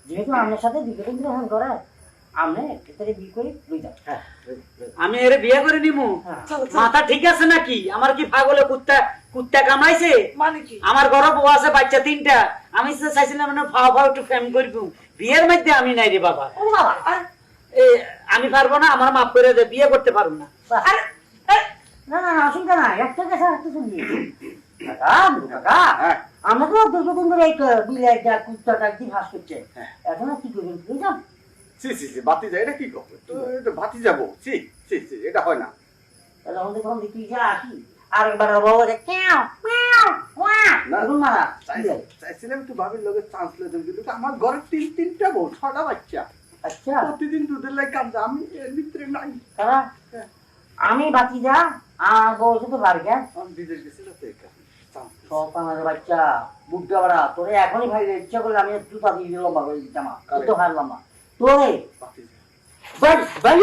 যেহেতু আমার সাথে দুটো গ্রহণ করে আমি এটারে বিয়ে করে লই যাও। আমি এর বিয়ে করে নিমু? মাথা ঠিক আছে নাকি? আমার কি পাগলে কুত্তা কুত্তা কামাইছে? মানে কি? আমার ঘরে বউ আছে বাচ্চা 3টা, আমি তো চাইছিলাম না ফাও ফাও একটু ফ্যাম করব। বিয়ের মধ্যে আমি নাই রে বাবা। ও বাবা আমি পারবো না, আমার মাফ করে দে, বিয়ে করতে পারবো না। না না না অসুবিধা নাই, একটা কথা একটা শুনি কাকা আমরা তো দীর্ঘদিন ধরে এই বিলাইটা কুত্তাটা কি ভাস করছে, এখন আর কি করবেন বুঝলাম? সি সি সি বাতি যায়, এটা কি করবো? তো এটা ভাতি যাবো, সি সি সি এটা হয় না। তাহলে আমাদের তখন দেখি যা আসি আর একবার বাবা যে ক্যাও ক্যাও ক্যাও এরকম মারা চাইছিলাম একটু ভাবির লোকের চান্স লেগে কিন্তু আমার ঘরে 3টা বউ 6টা বাচ্চা, আচ্ছা প্রতিদিন দুধের লাই কাঁদছে, আমি এর ভিতরে নাই। কাকা আমি বাতি যা আর বলছে তো পারি কেন আমি বিদেশ গেছিলাম তো এটা সব আমার বাচ্চা বুদ্ধা বাড়া তোরে এখনই ভাই ইচ্ছা করলে আমি জুতা দিয়ে লম্বা করে দিতাম, তো হারলাম না তোরে বাতি যায়। Bye bye